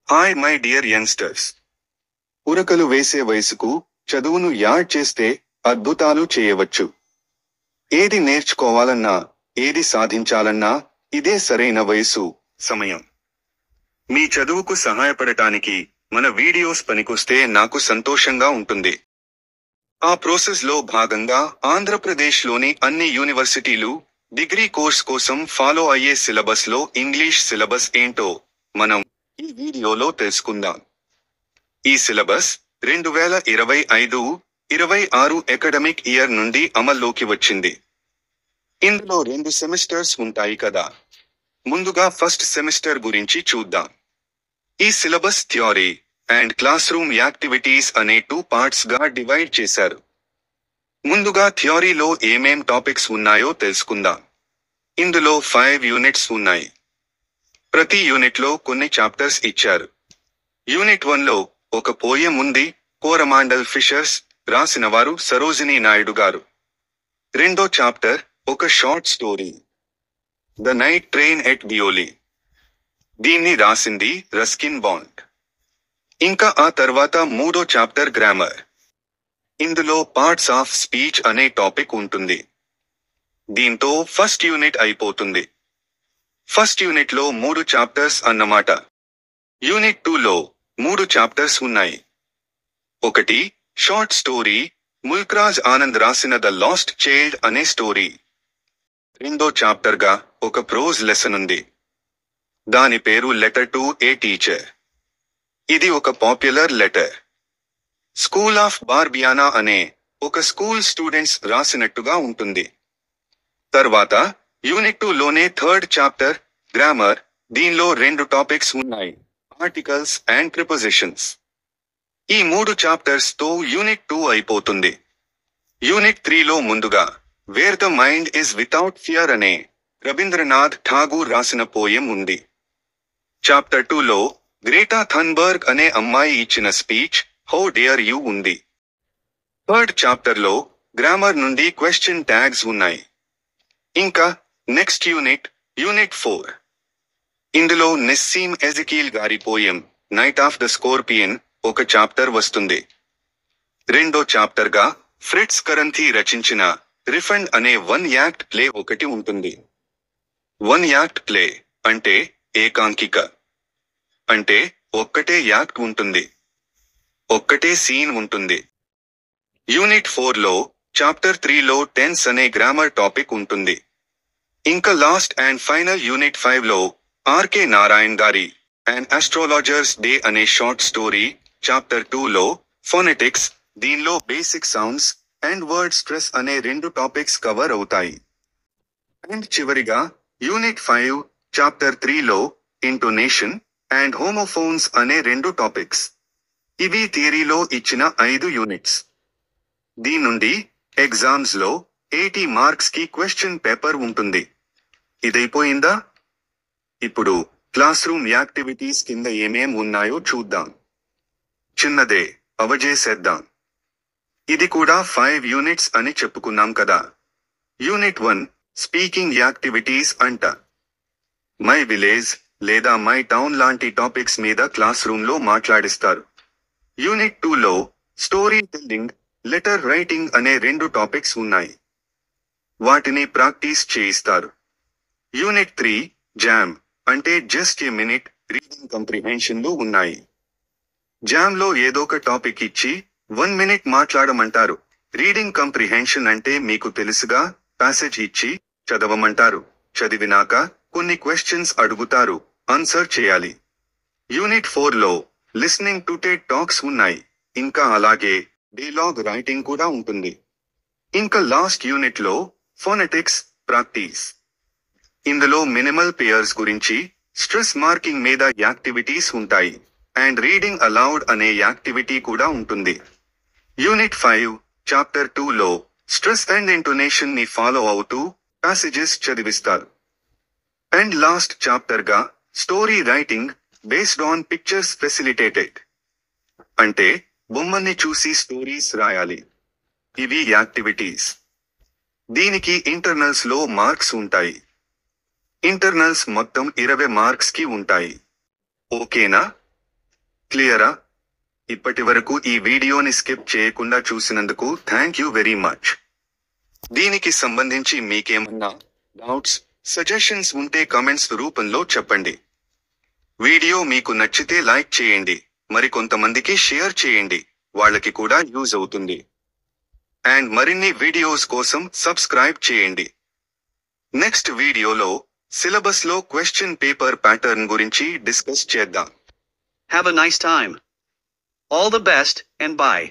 Hi my dear youngsters. ఉరకలు వేసే వయసుకు చదువును యాడ్ చేస్తే అద్భుతాలు చేయవచ్చు. ఏది నేర్చుకోవాలన్నా, ఏది సాధించాలన్నా ఇదే సరైన వయసు, సమయం. మీ చదువుకు సహాయపడటానికి మన వీడియోస్ పనికొస్తే నాకు సంతోషంగా ఉంటుంది. ఆ ప్రాసెస్ లో భాగంగా ఆంధ్రప్రదేశ్లోని అన్ని యూనివర్సిటీలు డిగ్రీ కోర్స్ కోసం ఫాలో అయ్యే సిలబస్ లో ఇంగ్లీష్ సిలబస్ ఏంటో మనం ఈ వీడియోలో తెలుసుకుందాం. ఈ సిలబస్ 2025-26 అకాడమిక్ ఇయర్ నుండి అమల్లోకి వచ్చింది. ఇందులో 2 సెమిస్టర్స్ ఉంటాయి కదా. ముందుగా ఫస్ట్ సెమిస్టర్ గురించి చూద్దాం. ఈ syllabus theory and class room activities అనే 2 పార్ట్స్ గా డివైడ్ చేశారు. ముందుగా థియరీలో ఏమేం టాపిక్స్ ఉన్నాయో తెలుసుకుందాం. ఇందులో 5 యూనిట్స్ ఉన్నాయి. ప్రతి యూనిట్ లో కొన్ని చాప్టర్స్ ఇచ్చారు. యూనిట్ 1 లో ఒక పోయం ఉంది, కోరమాండల్ ఫిషర్స్, రాసినవారు సరోజినీ నాయుడు గారు. రెండో చాప్టర్ ఒక short story, the night train at Deoli. దీన్ని రాసింది రస్కిన్ బాండ్. ఇంకా ఆ తర్వాత మూడో చాప్టర్ గ్రామర్. ఇందులో పార్ట్స్ ఆఫ్ స్పీచ్ అనే టాపిక్ ఉంటుంది. దీంతో ఫస్ట్ యూనిట్ అయిపోతుంది. ఫస్ట్ యూనిట్ లో 3 చాప్టర్స్ అన్నమాట. యూనిట్ 2 లో 3 చాప్టర్స్ ఉన్నాయి. ఒకటి షార్ట్ స్టోరీ, ముల్క్రాజ్ ఆనంద్ రాసిన ద లాస్ట్ చైల్డ్ అనే స్టోరీ. రెండో చాప్టర్ గా ఒక ప్రోజ్ లెసన్ ఉంది. దాని పేరు లెటర్ టు ఏ టీచర్. ఇది ఒక పాపులర్ లెటర్. స్కూల్ ఆఫ్ బార్బియానా అనే ఒక స్కూల్ స్టూడెంట్స్ రాసినట్టుగా ఉంటుంది. తర్వాత యూనిట్ 2 లోనే థర్డ్ చాప్టర్ గ్రామర్. దీనిలో 2 టాపిక్స్ ఉన్నాయి, ఆర్టికల్స్ అండ్ ప్రిపోజిషన్స్. ఈ 3 చాప్టర్స్ తో యూనిట్ 2 అయిపోతుంది. యూనిట్ 3 లో ముందుగా wear the mind is without fear అనే రవీంద్రనాథ్ ఠాగూర్ రాసిన పోయం ఉంది. చాప్టర్ 2 లో గ్రేటా థన్బర్గ్ అనే అమ్మాయి ఇచ్చిన స్పీచ్ హౌ డేర్ యూ ఉంది. థర్డ్ చాప్టర్ లో గ్రామర్ నుండి క్వశ్చన్ ట్యాగ్స్ ఉన్నాయి. ఇంకా నెక్స్ట్ యూనిట్ 4. ఇందులో నెస్సీమ్ ఎజెకీల్ గారి పోయం నైట్ ఆఫ్ ద స్కోర్పియన్ ఒక చాప్టర్ వస్తుంది. రెండో చాప్టర్ గా ఫ్రిట్జ్ కరంథీ రచించిన రిఫండ్ అనే 1 యాక్ట్ ప్లే ఒకటి ఉంటుంది. 1 యాక్ట్ ప్లే అంటే ఏకాంకిక. అంటే ఒక్కటే యాక్ట్ ఉంటుంది, ఒక్కటే సీన్ ఉంటుంది. యూనిట్ 4 లో చాప్టర్ 3 లో టెన్స్ అనే గ్రామర్ టాపిక్ ఉంటుంది. ఇంకా లాస్ట్ అండ్ ఫైనల్ యూనిట్ 5 లో ఆర్కే నారాయణ్ గారి అండ్ ఆస్ట్రాలజర్స్ డే అనే షార్ట్ స్టోరీ. చాప్టర్ 2 లో ఫోనెటిక్స్. దీనిలో basic sounds and word stress అనే 2 టాపిక్స్ కవర్ అవుతాయి. అండ్ చివరిగా యూనిట్ 5 చాప్టర్ 3 లో ఇంటోనేషన్ అండ్ హోమోఫోన్స్ అనే 2 టాపిక్స్. ఇవి థియరీలో ఇచ్చిన 5 యూనిట్స్. దీని నుండి ఎగ్జామ్స్ లో 80 మార్క్స్ కి క్వశ్చన్ పేపర్ ఉంటుంది. ఇదైపోయిందా? ఇప్పుడు క్లాస్ రూమ్ యాక్టివిటీస్ కింద ఏమేం ఉన్నాయో చూద్దాం. చిన్నదే, అవజేసేద్దాం. ఇది కూడా 5 యూనిట్స్ అని చెప్పుకున్నాం కదా. యూనిట్ 1 స్పీకింగ్ యాక్టివిటీస్ అంట. మై విలేజ్ లేదా మై టౌన్ లాంటి టాపిక్స్ మీద క్లాస్ రూమ్ లో మాట్లాడిస్తారు. యూనిట్ 2 లో స్టోరీ టెల్లింగ్, లెటర్ రైటింగ్ అనే 2 టాపిక్స్ ఉన్నాయి. వాటిని ప్రాక్టీస్ చేయిస్తారు. యూనిట్ 3 జామ్ అంటే just a minute reading comprehension లో ఉన్నాయి. జామ్ లో ఏదోక టాపిక్ ఇచ్చి 1 మినిట్ మాట్లాడమంటారు. రీడింగ్ కంప్రిహెన్షన్ అంటే మీకు తెలుసుగా, ప్యాసేజ్ ఇచ్చి చదవమంటారు. చదివినాక కొన్ని క్వశ్చన్స్ అడుగుతారు, ఆన్సర్ చేయాలి. యూనిట్ 4 లో లిస్నింగ్ టు టెడ్ టాక్స్ ఉన్నాయి. ఇంకా అలాగే డైలాగ్ రైటింగ్ కూడా ఉంటుంది. ఇంకా లాస్ట్ యూనిట్ లో ఫోనెటిక్స్ ప్రాక్టీస్. ఇందులో మినిమల్ పేయర్స్ గురించి, స్ట్రెస్ మార్కింగ్ మీద యాక్టివిటీస్ ఉంటాయి. అండ్ రీడింగ్ అలౌడ్ అనే యాక్టివిటీ కూడా ఉంటుంది. యూనిట్ 5 చాప్టర్ 2 లో స్ట్రెస్ అండ్ ఇంటోనేషన్ ని ఫాలో అవుతూ ప్యాసేజెస్ చదివిస్తారు. అండ్ లాస్ట్ చాప్టర్ గా story writing based on pictures facilitated. అంటే బొమ్మని చూసి స్టోరీస్ రాయాలి. ఇవి యాక్టివిటీస్. దీనికి ఇంటర్నల్స్ లో మార్క్స్ ఉంటాయి. ఇంటర్నల్స్ మొత్తం 20 మార్క్స్ కి ఉంటాయి. ఓకేనా? క్లియరా? ఇప్పటి వరకు ఈ వీడియోని స్కిప్ చేయకుండా చూసినందుకు థ్యాంక్ యూ వెరీ మచ్. దీనికి సంబంధించి మీకేమన్నా డౌట్స్, సజెషన్స్ ఉంటే కామెంట్స్ రూపంలో చెప్పండి. వీడియో మీకు నచ్చితే లైక్ చేయండి, మరికొంతమందికి షేర్ చేయండి, వాళ్ళకి కూడా యూజ్ అవుతుంది. అండ్ మరిన్ని వీడియోస్ కోసం సబ్స్క్రైబ్ చేయండి. నెక్స్ట్ వీడియోలో సిలబస్ లో క్వశ్చన్ పేపర్ ప్యాటర్న్ గురించి డిస్కస్ చేద్దాం. Have a nice time. All the best, and bye.